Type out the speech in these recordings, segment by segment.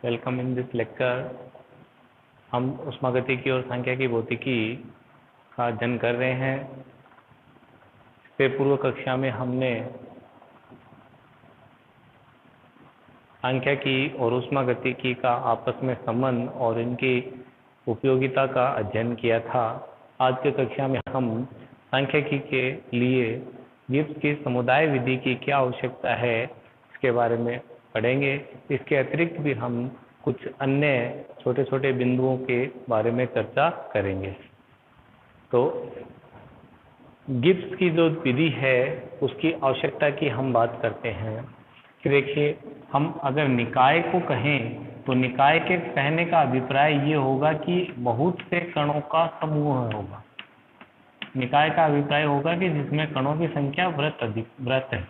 Welcome in this lecture. हम ऊष्मागतिकी और सांख्यिकी भौतिकी का अध्ययन कर रहे हैं। इससे पूर्व कक्षा में हमने सांख्यिकी और ऊष्मागतिकी का आपस में संबंध और इनकी उपयोगिता का अध्ययन किया था। आज के कक्षा में हम सांख्यिकी के लिए गिब्स की समुदाय विधि की क्या आवश्यकता है इसके बारे में पढ़ेंगे। इसके अतिरिक्त भी हम कुछ अन्य छोटे छोटे बिंदुओं के बारे में चर्चा करेंगे। तो गिब्स की जो विधि है उसकी आवश्यकता की हम बात करते हैं कि देखिए, हम अगर निकाय को कहें तो निकाय के कहने का अभिप्राय ये होगा कि बहुत से कणों का समूह होगा। निकाय का अभिप्राय होगा कि जिसमें कणों की संख्या वृत्त है।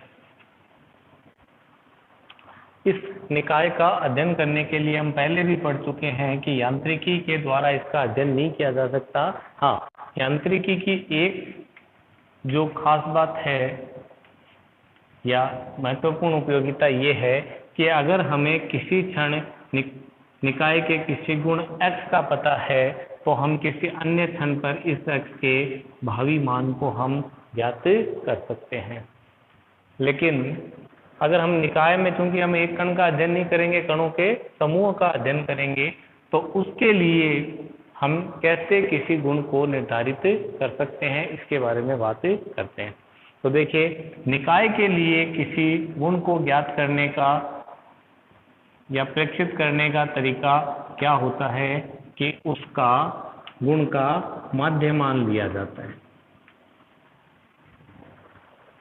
इस निकाय का अध्ययन करने के लिए हम पहले भी पढ़ चुके हैं कि यांत्रिकी के द्वारा इसका अध्ययन नहीं किया जा सकता। हाँ, यांत्रिकी की एक जो खास बात है या महत्वपूर्ण उपयोगिता ये है कि अगर हमें किसी क्षण निकाय के किसी गुण x का पता है तो हम किसी अन्य क्षण पर इस x के भावी मान को हम ज्ञात कर सकते हैं। लेकिन अगर हम निकाय में, चूंकि हम एक कण का अध्ययन नहीं करेंगे, कणों के समूह का अध्ययन करेंगे, तो उसके लिए हम कैसे किसी गुण को निर्धारित कर सकते हैं इसके बारे में बात करते हैं। तो देखिए, निकाय के लिए किसी गुण को ज्ञात करने का या प्रेक्षित करने का तरीका क्या होता है कि उसका गुण का माध्य मान लिया जाता है।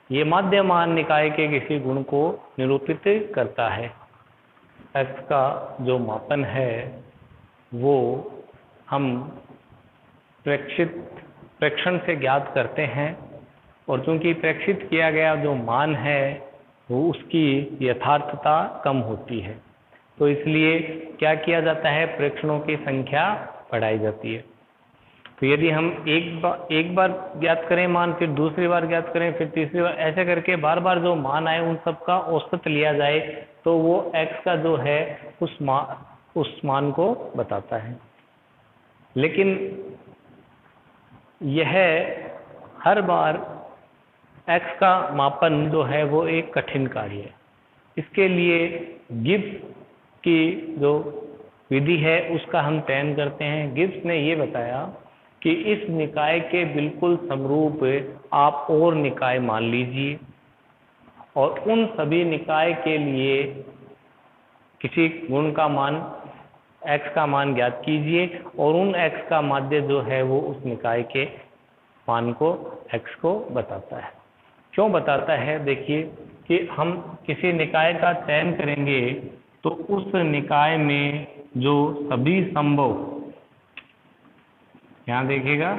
ये माध्य मान निकाय के किसी गुण को निरूपित करता है। x का जो मापन है वो हम प्रेक्षण से ज्ञात करते हैं, और चूंकि प्रेक्षित किया गया जो मान है वो उसकी यथार्थता कम होती है, तो इसलिए क्या किया जाता है, प्रेक्षणों की संख्या बढ़ाई जाती है। तो यदि हम एक बार ज्ञात करें मान, फिर दूसरी बार ज्ञात करें, फिर तीसरी बार, ऐसे करके बार बार जो मान आए उन सब का औसत लिया जाए तो वो x का जो है उस मान को बताता है। लेकिन यह हर बार x का मापन जो है वो एक कठिन कार्य है। इसके लिए गिब्स की जो विधि है उसका हम चयन करते हैं। गिब्स ने ये बताया कि इस निकाय के बिल्कुल समरूप आप और निकाय मान लीजिए, और उन सभी निकाय के लिए किसी गुण का मान x का मान ज्ञात कीजिए, और उन x का माध्य जो है वो उस निकाय के मान को x को बताता है। क्यों बताता है? देखिए कि हम किसी निकाय का चयन करेंगे तो उस निकाय में जो सभी संभव, यहाँ देखिएगा,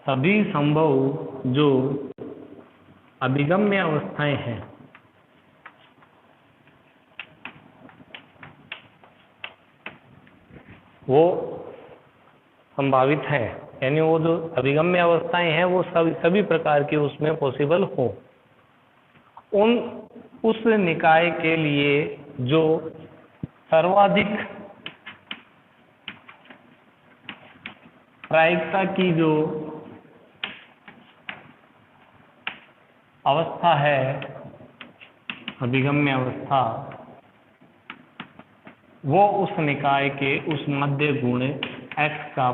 सभी संभव जो अभिगम्य अवस्थाएं हैं वो संभावित हैं, यानी वो जो अभिगम्य अवस्थाएं हैं वो सभी प्रकार की उसमें पॉसिबल हो। उस निकाय के लिए जो सर्वाधिक प्रायिकता की जो अवस्था है, अभिगम्य अवस्था, वो उस निकाय के उस मध्य गुण x का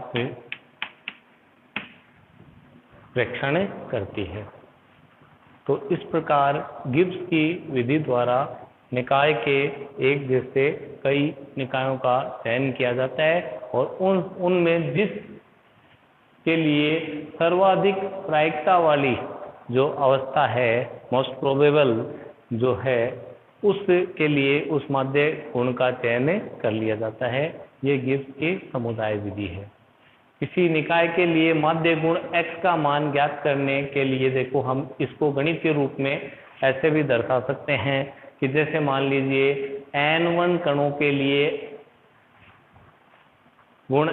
प्रेक्षण करती है। तो इस प्रकार गिब्स की विधि द्वारा निकाय के एक जैसे कई निकायों का चयन किया जाता है, और उनमें जिस के लिए सर्वाधिक प्रायिकता वाली जो अवस्था है, मोस्ट प्रोबेबल जो है, उसके लिए उस माध्य गुण का चयन कर लिया जाता है। ये गिब्स की समुदाय विधि है। किसी निकाय के लिए माध्य गुण x का मान ज्ञात करने के लिए देखो, हम इसको गणित के रूप में ऐसे भी दर्शा सकते हैं कि जैसे मान लीजिए n1 कणों के लिए गुण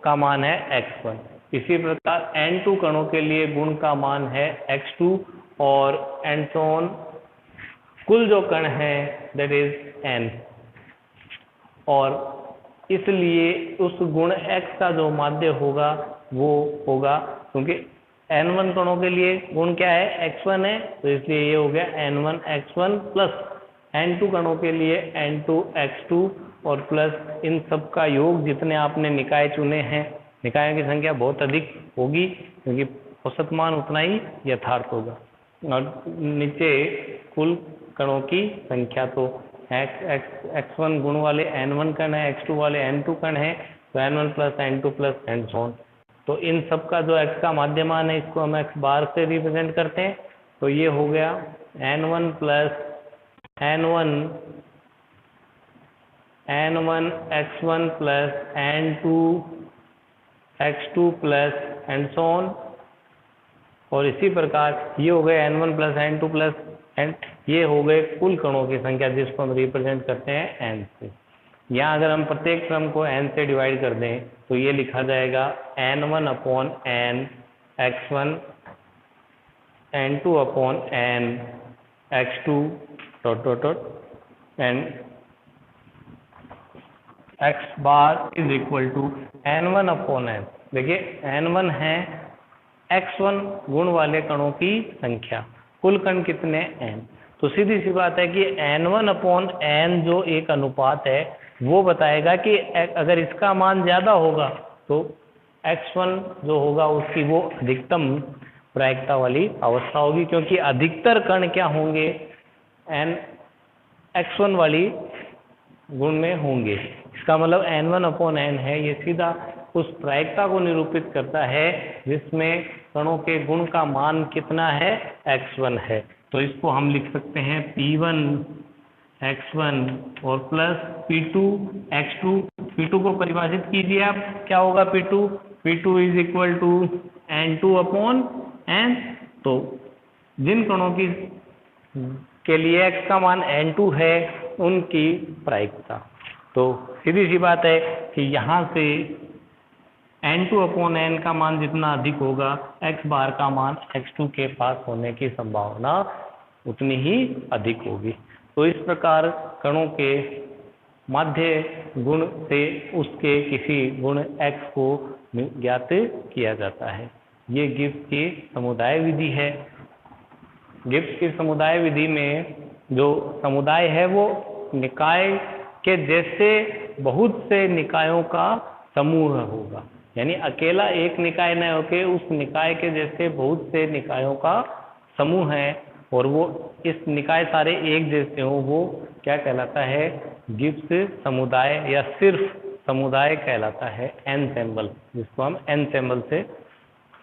का मान है x1, इसी प्रकार n2 कणों के लिए गुण का मान है x2, और n कुल जो कण है दैट इज n। और इसलिए उस गुण x का जो माध्य होगा वो होगा, क्योंकि n1 कणों के लिए गुण क्या है, x1 है, तो इसलिए ये हो गया n1 x1 प्लस n2 कणों के लिए n2 x2 और प्लस इन सब का योग जितने आपने निकाय चुने हैं, निकायों की संख्या बहुत अधिक होगी क्योंकि औसत मान उतना ही यथार्थ होगा। और नीचे कुल कणों की संख्या, तो x1 गुण वाले n1 कण है, x2 वाले n2 कण है, तो n1 plus n2 plus and so on. तो इन सब का जो x का माध्यमान है इसको हम x बार से रिप्रेजेंट करते हैं, तो ये हो गया n1 plus n1 x1 plus n2 x2 plus and so on. और इसी प्रकार ये हो गए n1 plus n2 plus and ये हो गए कुल कणों की संख्या जिसको हम रिप्रेजेंट करते हैं n से। यहाँ अगर हम प्रत्येक क्रम को n से डिवाइड कर दें तो ये लिखा जाएगा n1 upon n x1 n2 upon n x2 dot dot dot and x bar is equal to n1 upon n। देखिए n1 है x1 गुण वाले कणों की संख्या, कुल कण कितने n, तो सीधी सी बात है कि n1 अपॉन n जो एक अनुपात है वो बताएगा कि अगर इसका मान ज्यादा होगा तो x1 जो होगा उसकी वो अधिकतम प्रायिकता वाली अवस्था होगी, क्योंकि अधिकतर कण क्या होंगे, n x1 वाली गुण में होंगे। इसका मतलब n1 अपॉन n है, ये सीधा उस प्रायिकता को निरूपित करता है जिसमें कणों के गुण का मान कितना है, x1 है। तो इसको हम लिख सकते हैं P1 x1 और प्लस P2 x2। P2 को परिभाषित कीजिए आप, क्या होगा P2 is equal to n2 upon n। तो जिन कणों की के लिए x का मान n2 है उनकी प्रायिकता, तो सीधी सी बात है कि यहाँ से n2 अपॉन n का मान जितना अधिक होगा x बार का मान x2 के पास होने की संभावना उतनी ही अधिक होगी। तो इस प्रकार कणों के माध्य गुण से उसके किसी गुण x को ज्ञात किया जाता है। ये गिब्स की समुदाय विधि है। गिब्स की समुदाय विधि में जो समुदाय है वो निकाय के जैसे बहुत से निकायों का समूह होगा, यानी अकेला एक निकाय न होके उस निकाय के जैसे बहुत से निकायों का समूह है, और वो इस निकाय सारे एक जैसे हो वो क्या कहलाता है, गिब्स समुदाय या सिर्फ समुदाय कहलाता है, एनसेम्बल, जिसको हम एनसेम्बल से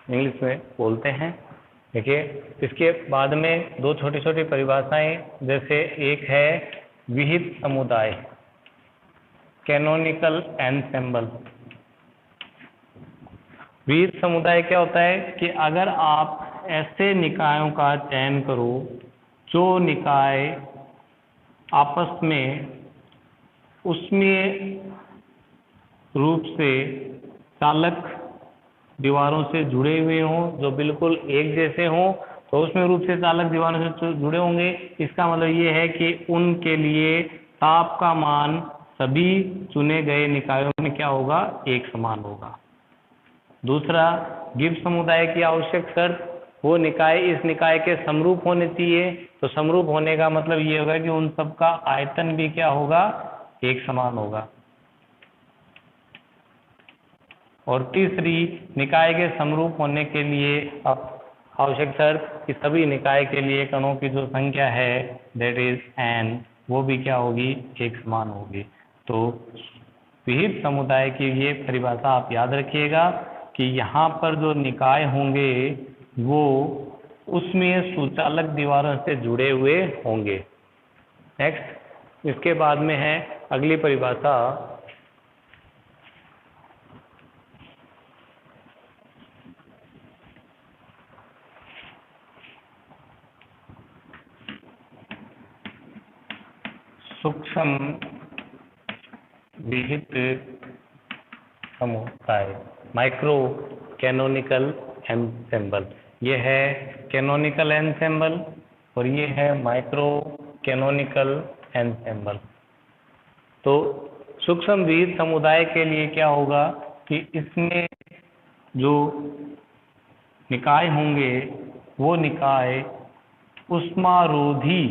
इंग्लिश में बोलते हैं। देखिए इसके बाद में दो छोटी छोटी परिभाषाएं, जैसे एक है विहित समुदाय, कैनोनिकल एनसेम्बल। विहित समुदाय क्या होता है कि अगर आप ऐसे निकायों का चयन करो जो निकाय आपस में उसमें रूप से चालक दीवारों से जुड़े हुए हों, जो बिल्कुल एक जैसे हों, तो उसमें रूप से चालक दीवारों से जुड़े होंगे। इसका मतलब ये है कि उनके लिए ताप का मान सभी चुने गए निकायों में क्या होगा, एक समान होगा। दूसरा, गिब्स समुदाय की आवश्यक शर्त, वो निकाय इस निकाय के समरूप होने चाहिए। तो समरूप होने का मतलब ये होगा कि उन सब का आयतन भी क्या होगा, एक समान होगा। और तीसरी, निकाय के समरूप होने के लिए अब आवश्यक शर्त कि सभी निकाय के लिए कणों की जो संख्या है दैट इज n, वो भी क्या होगी, एक समान होगी। तो विहित समुदाय की ये परिभाषा आप याद रखिएगा कि यहाँ पर जो निकाय होंगे वो उसमें सुचालक दीवारों से जुड़े हुए होंगे। नेक्स्ट, इसके बाद में है अगली परिभाषा सूक्ष्म विहित समुदाय, माइक्रो कैनोनिकल एनसेम्बल। ये है कैनोनिकल एनसेम्बल और ये है माइक्रो कैनोनिकल एनसेम्बल। तो सूक्ष्मवीर समुदाय के लिए क्या होगा कि इसमें जो निकाय होंगे वो निकाय उष्मारोधी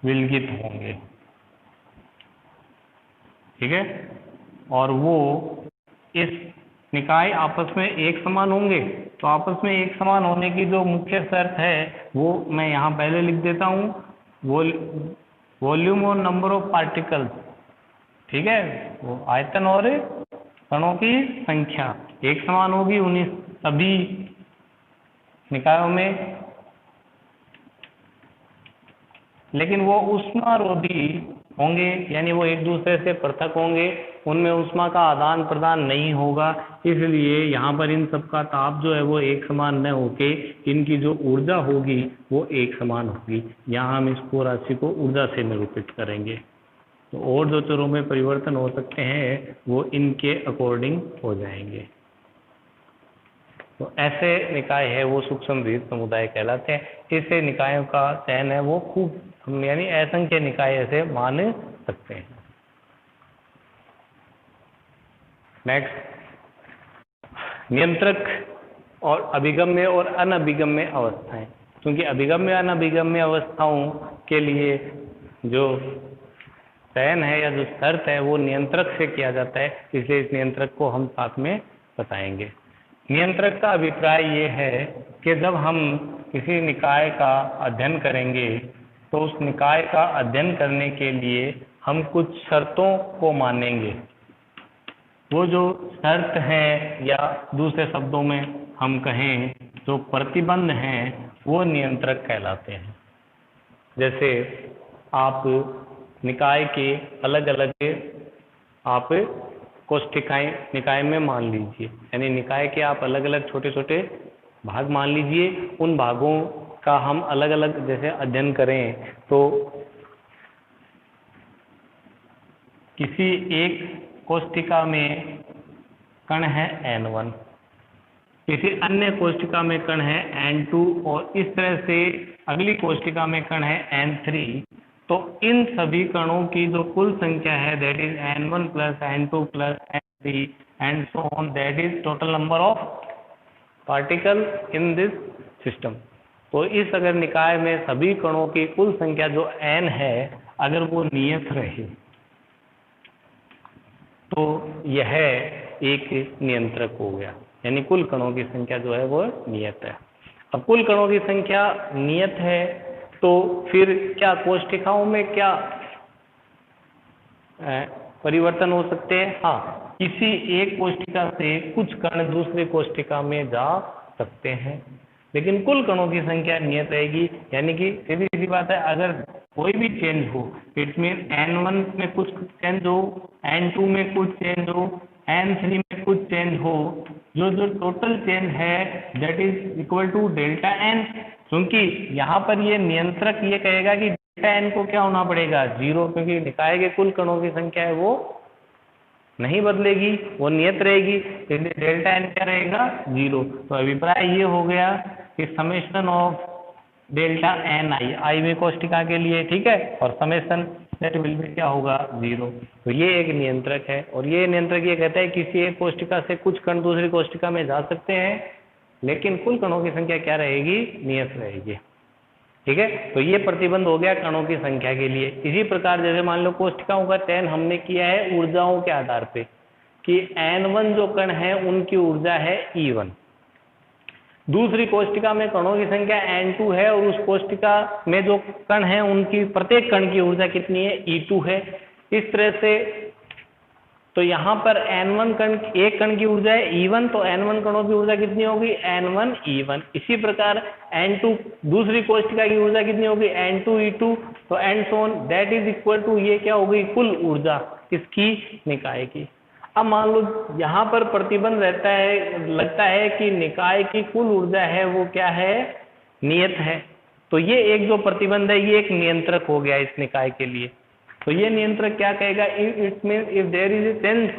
विलगित होंगे, ठीक है। और वो इस निकाय आपस में एक समान होंगे, तो आपस में एक समान होने की जो मुख्य शर्त है वो मैं यहाँ पहले लिख देता हूँ, वॉल्यूम और नंबर ऑफ पार्टिकल्स, ठीक है। वो आयतन और कणों की संख्या एक समान होगी उन्हीं सभी निकायों में, लेकिन वो उष्मारोधी होंगे, यानी वो एक दूसरे से पृथक होंगे, उनमें उष्मा का आदान प्रदान नहीं होगा, इसलिए यहाँ पर इन सब का ताप जो है वो एक समान न होके इनकी जो ऊर्जा होगी वो एक समान होगी। यहाँ हम इस राशि को ऊर्जा से निरूपित करेंगे। तो और जो चरों में परिवर्तन हो सकते हैं वो इनके अकॉर्डिंग हो जाएंगे। तो ऐसे निकाय है वो सूक्ष्मवीर समुदाय कहलाते हैं। ऐसे निकायों का चयन है वो खूब, हम यानी असंख्य निकाय ऐसे मान सकते हैं। नेक्स्ट, नियंत्रक और अभिगम्य और अनभिगम्य अवस्थाएं। क्योंकि अभिगम्य अनभिगम्य अवस्थाओं के लिए जो चयन है या जो शर्त है वो नियंत्रक से किया जाता है, इसलिए इस नियंत्रक को हम साथ में बताएंगे। नियंत्रक का अभिप्राय ये है कि जब हम किसी निकाय का अध्ययन करेंगे तो उस निकाय का अध्ययन करने के लिए हम कुछ शर्तों को मानेंगे। वो जो शर्त है या दूसरे शब्दों में हम कहें जो प्रतिबंध हैं वो नियंत्रक कहलाते हैं। जैसे आप निकाय के अलग अलग आप कोष्ठिकाएं निकाय में मान लीजिए, यानी निकाय के आप अलग अलग छोटे छोटे भाग मान लीजिए, उन भागों का हम अलग अलग जैसे अध्ययन करें तो किसी एक कोष्ठिका में कण है N1, किसी अन्य कोष्ठिका में कण है N2 और इस तरह से अगली कोष्ठिका में कण है N3। तो इन सभी कणों की जो कुल संख्या है that is N1 plus N2 plus N3 and so on, that is total number of particle in this system. तो इस अगर निकाय में सभी कणों की कुल संख्या जो n है अगर वो नियत रहे तो यह एक नियंत्रक हो गया, यानी कुल कणों की संख्या जो है वो नियत है। अब कुल कणों की संख्या नियत है तो फिर क्या कोष्ठिकाओं में क्या परिवर्तन हो सकते हैं? हाँ, किसी एक कोष्ठिका से कुछ कण दूसरी कोष्ठिका में जा सकते हैं, लेकिन कुल कणों की संख्या नियत रहेगी। यानी कि सीधी सीधी बात है, अगर कोई भी चेंज हो, इट मीन N1 में कुछ चेंज हो, N2 में कुछ चेंज हो, N3 में कुछ चेंज हो, जो टोटल चेंज है that is equal to delta n। क्योंकि यहाँ पर ये नियंत्रक ये कहेगा कि डेल्टा n को क्या होना पड़ेगा? 0, क्योंकि निकाय के कुल कणों की संख्या है वो नहीं बदलेगी, वो नियत रहेगी, इसलिए डेल्टा n क्या रहेगा? 0। तो अभिप्राय ये हो गया कि समेशन ऑफ डेल्टा n आई में कोष्ठिका के लिए, ठीक है, और समेशन दैट विल बी क्या होगा? 0। तो ये एक नियंत्रक है और ये नियंत्रक ये कहता है किसी एक कोष्ठिका से कुछ कण दूसरी कोष्ठिका में जा सकते हैं, लेकिन कुल कणों की संख्या क्या रहेगी? नियत रहेगी, ठीक है। तो ये प्रतिबंध हो गया कणों की संख्या के लिए। इसी प्रकार जैसे मान लो कोष्ठिकाओं का चयन हमने किया है ऊर्जाओं के आधार पे कि N1 जो कण है उनकी ऊर्जा है E1, दूसरी कोष्ठिका में कणों की संख्या N2 है और उस कोष्ठिका में जो कण है उनकी प्रत्येक कण की ऊर्जा कितनी है? E2 है। इस तरह से तो यहाँ पर N1 कण, एक कण की ऊर्जा है E1, तो N1 कणों की ऊर्जा कितनी होगी? N1 E1। इसी प्रकार N2 दूसरी कोष्ठिका की ऊर्जा कितनी होगी? N2 E2, तो and so on that is equal to ये क्या होगी? कुल ऊर्जा किसकी? निकाय की। अब मान लो यहाँ पर प्रतिबंध रहता है, लगता है कि निकाय की कुल ऊर्जा है वो क्या है? नियत है। तो ये एक जो प्रतिबंध है ये एक नियंत्रक हो गया इस निकाय के लिए। तो ये नियंत्रक क्या कहेगा? It mean if there is a change,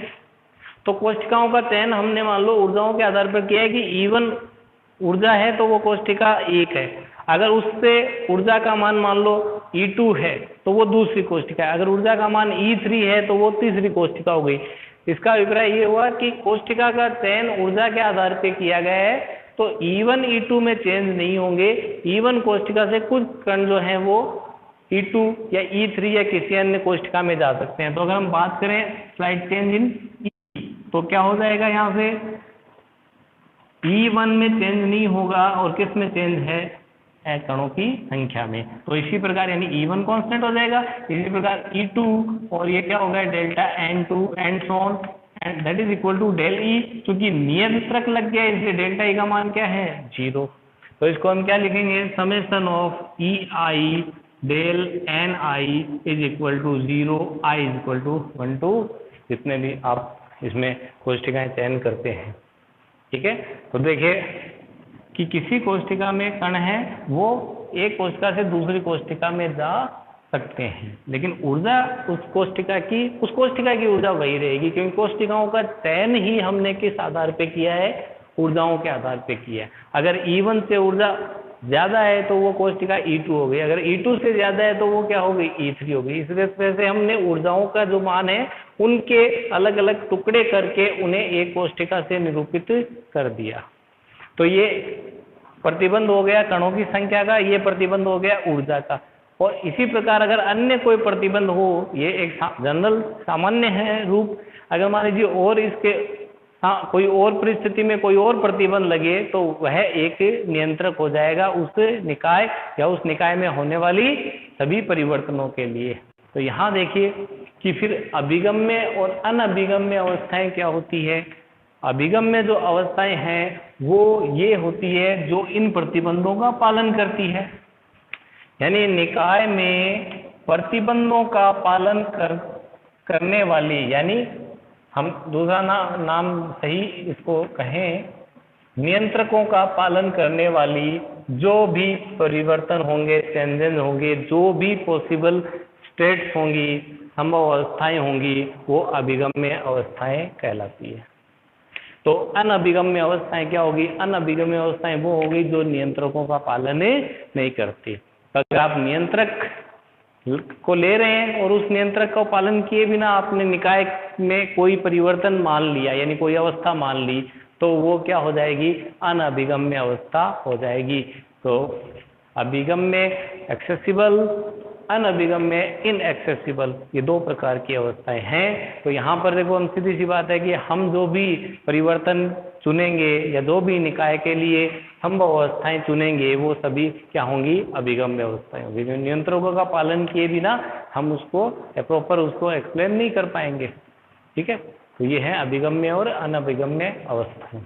तो कोष्ठिकाओं का चयन हमने मान लो ऊर्जाओं के आधार पर किया है कि E1 ऊर्जा है तो वो कोष्ठिका 1 है। अगर उससे ऊर्जा का मान लो E2 है तो वो दूसरी कोष्ठिका है, अगर ऊर्जा का मान E3 है तो वो तीसरी कोष्ठिका हो गई। इसका अभिप्राय ये हुआ कि कोष्ठिका का चयन ऊर्जा के आधार पे किया गया है, तो E1 E2 में चेंज नहीं होंगे। E1 कोष्ठिका से कुछ कण जो हैं वो E2 या E3 या किसी अन्य कोष्ठिका में जा सकते हैं। तो अगर हम बात करें स्लाइड चेंज इन E, तो क्या हो जाएगा यहाँ से E1 में चेंज नहीं होगा और किस में चेंज है, कणों की संख्या में। तो इसी प्रकार यानी E1 कांस्टेंट हो जाएगा, इसी प्रकार E2 और ये क्या होगा delta N2 and so on and that is equal to del E, क्योंकि नियंत्रक लग गया इसलिए डेल्टा E का मान क्या है 0। तो इसको हम क्या लिखेंगे, summation of EI del NI is equal to 0, I is equal to 1 to जितने भी आप इसमें कोष्ठिकाएं चयन करते हैं। ठीक है, तो देखिए कि किसी कोष्ठिका में कण है वो एक कोष्ठिका से दूसरी कोष्ठिका में जा सकते हैं, लेकिन ऊर्जा उस कोष्ठिका की ऊर्जा वही रहेगी, क्योंकि कोष्ठिकाओं का चयन ही हमने किस आधार पे किया है, ऊर्जाओं के आधार पे किया है। अगर E1 से ऊर्जा ज्यादा है तो वो कोष्ठिका E2 हो गई, अगर E2 से ज्यादा है तो वो क्या हो गई E3 हो गई। इस वजह से हमने ऊर्जाओं का जो मान है उनके अलग अलग टुकड़े करके उन्हें एक कोष्ठिका से निरूपित कर दिया। तो ये प्रतिबंध हो गया कणों की संख्या का, ये प्रतिबंध हो गया ऊर्जा का। और इसी प्रकार अगर अन्य कोई प्रतिबंध हो, ये एक जनरल सामान्य है रूप, अगर मान लीजिए और इसके कोई और परिस्थिति में कोई और प्रतिबंध लगे तो वह एक नियंत्रक हो जाएगा उस निकाय या उस निकाय में होने वाली सभी परिवर्तनों के लिए। तो यहाँ देखिए कि फिर अभिगम्य और अनभिगम्य अवस्थाएं क्या होती है। अभिगम्य जो अवस्थाएं हैं वो ये होती है जो इन प्रतिबंधों का पालन करती है, यानी निकाय में प्रतिबंधों का पालन करने वाली, यानी हम दूसरा नाम सही इसको कहें, नियंत्रकों का पालन करने वाली जो भी परिवर्तन होंगे, चेंजेस होंगे, जो भी पॉसिबल स्टेट्स होंगी, संभव अवस्थाएं होंगी, वो अभिगम्य अवस्थाएं कहलाती है। तो अनभिगम्य अवस्थाएं क्या होगी, अनभिगम्य अवस्थाएं वो होगी जो नियंत्रकों का पालन नहीं करती। तो अगर आप नियंत्रक को ले रहे हैं और उस नियंत्रक का पालन किए बिना आपने निकाय में कोई परिवर्तन मान लिया, यानी कोई अवस्था मान ली, तो वो क्या हो जाएगी, अनभिगम्य अवस्था हो जाएगी। तो अभिगम्य एक्सेसिबल, अनभिगम्य इनएक्सेसिबल, ये दो प्रकार की अवस्थाएं हैं। तो यहाँ पर देखो हम सीधी सी बात है कि हम जो भी परिवर्तन चुनेंगे या जो भी निकाय के लिए संभव अवस्थाएं चुनेंगे वो सभी क्या होंगी, अभिगम्य अवस्थाएं होंगी। नियंत्रकों का पालन किए बिना हम उसको प्रॉपर उसको एक्सप्लेन नहीं कर पाएंगे। ठीक है, तो ये है अभिगम्य और अनभिगम्य अवस्थाएं।